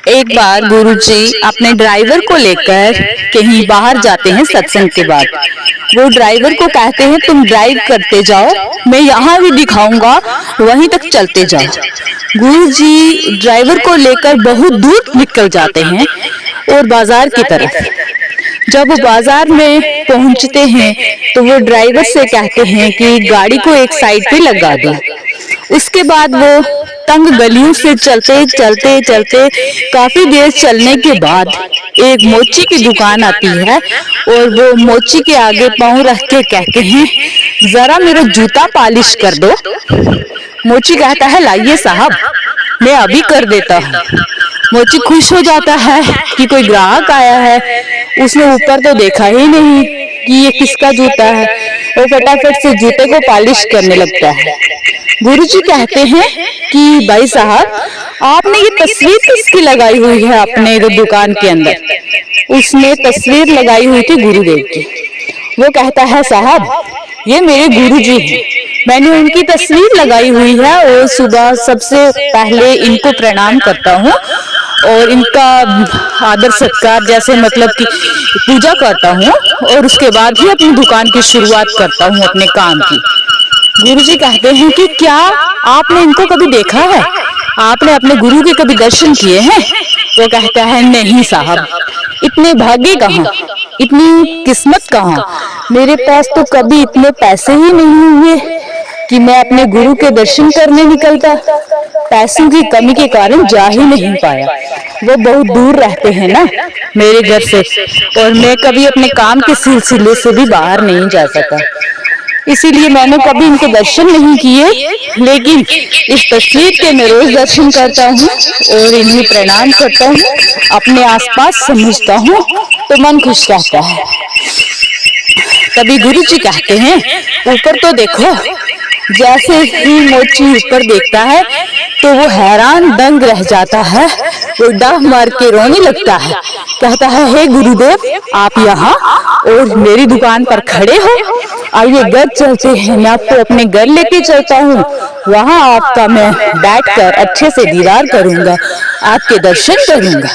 एक बार गुरुजी अपने ड्राइवर को लेकर कहीं बाहर जाते हैं सत्संग के बाद। वो ड्राइवर को कहते हैं तुम ड्राइव करते जाओ, मैं यहाँ भी दिखाऊंगा, वहीं तक चलते जाओ। गुरुजी ड्राइवर को लेकर बहुत दूर निकल जाते हैं और बाजार की तरफ। जब वो बाजार में पहुंचते हैं तो वो ड्राइवर से कहते हैं कि गाड़ी को एक साइड पे लगा दो। उसके बाद वो तंग गलियों से चलते चलते चलते काफी देर चलने के बाद एक मोची की दुकान आती है और वो मोची के आगे पाँव रख के कहते हैं जरा मेरा जूता पॉलिश कर दो। मोची कहता है लाइए साहब, मैं अभी कर देता हूँ। मोची खुश हो जाता है कि कोई ग्राहक आया है। उसने ऊपर तो देखा ही नहीं कि ये किसका जूता है। वो फटाफट से जूते को पॉलिश करने लगता है। गुरुजी कहते हैं कि भाई साहब, आपने ये तस्वीर किसकी लगाई हुई है अपने दुकान के अंदर? उसने तस्वीर लगाई हुई थी गुरुदेव की। वो कहता है साहब, ये मेरे गुरुजी हैं, मैंने उनकी तस्वीर लगाई हुई है और सुबह सबसे पहले इनको प्रणाम करता हूँ और इनका आदर सत्कार जैसे मतलब कि पूजा करता हूँ और उसके बाद ही अपनी दुकान की शुरुआत करता हूँ अपने काम की। गुरुजी कहते हैं कि क्या आपने इनको कभी देखा है? आपने अपने गुरु के कभी दर्शन किए हैं? वो कहता है नहीं साहब, इतने भाग्य कहाँ, इतनी किस्मत कहाँ, मेरे पास तो कभी इतने पैसे ही नहीं हुए कि मैं अपने गुरु के दर्शन करने निकलता। पैसों की कमी के कारण जा ही नहीं पाया। वो बहुत दूर रहते हैं ना मेरे घर से, और मैं कभी अपने काम के सिलसिले से भी बाहर नहीं जा सका, इसीलिए मैंने कभी इनके दर्शन नहीं किए। लेकिन इस तस्वीर के मैं रोज दर्शन करता हूँ और इन्हें प्रणाम करता हूँ, अपने आसपास समझता हूँ तो मन खुश रहता है। तभी गुरुजी कहते हैं ऊपर तो देखो। जैसे ही मोची ऊपर देखता है तो वो हैरान दंग रह जाता है, वो डाह मार के रोने लगता है। कहता है हे गुरुदेव, आप यहाँ और मेरी दुकान पर खड़े हो, आइए घर चलते हैं, मैं आपको अपने घर लेके चलता हूँ, वहाँ आपका मैं बैठकर अच्छे से दीदार करूँगा, आपके दर्शन करूँगा।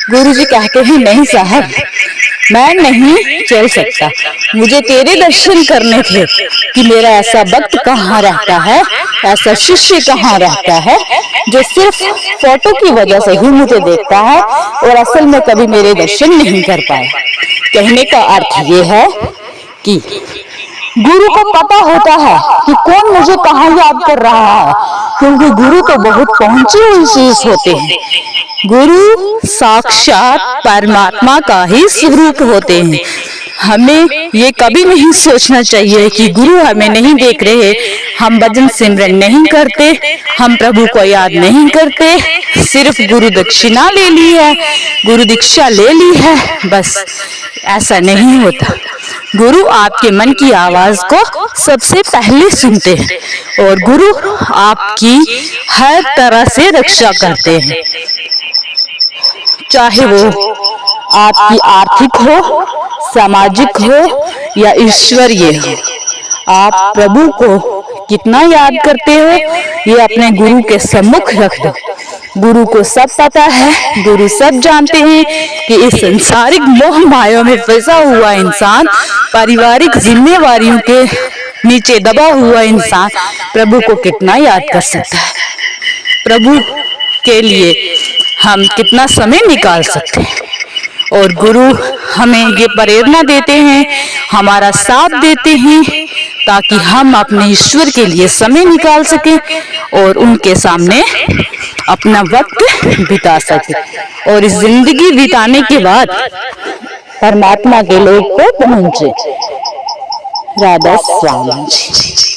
गुरुजी कहते हैं नहीं साहब, मैं नहीं चल सकता, मुझे तेरे दर्शन करने थे कि मेरा ऐसा भक्त कहाँ रहता है, ऐसा शिष्य कहाँ रहता है जो सिर्फ फोटो की वजह से ही मुझे देखता है और असल में कभी मेरे दर्शन नहीं कर पाया। कहने का अर्थ ये है कि गुरु को पता होता है कि कौन मुझे कहाँ याद कर रहा है, क्योंकि गुरु तो बहुत पहुंची हुई चीज होते हैं। गुरु साक्षात परमात्मा का ही स्वरूप होते हैं। हमें ये कभी नहीं सोचना चाहिए कि गुरु हमें नहीं देख रहे, हम भजन सिमरन नहीं करते, हम प्रभु को याद नहीं करते, सिर्फ गुरु दक्षिणा ले ली है, गुरु दीक्षा ले ली है, बस ऐसा नहीं होता। गुरु आपके मन की आवाज को सबसे पहले सुनते हैं और गुरु आपकी हर तरह से रक्षा करते हैं, चाहे वो आपकी आर्थिक हो, सामाजिक हो या ईश्वरीय हो। आप प्रभु को कितना याद करते हो ये अपने गुरु के सम्मुख रख दो। गुरु को सब पता है, गुरु सब जानते हैं कि इस संसारिक मोह माया में फंसा हुआ इंसान, पारिवारिक जिम्मेवारियों के नीचे दबा हुआ इंसान प्रभु को कितना याद कर सकता है। प्रभु के लिए हम कितना समय निकाल सकते हैं, और गुरु हमें ये प्रेरणा देते हैं, हमारा साथ देते हैं, ताकि हम अपने ईश्वर के लिए समय निकाल सकें और उनके सामने अपना वक्त बिता सकें और इस जिंदगी बिताने के बाद परमात्मा के लोक को पहुंचे। राधा स्वामी जी।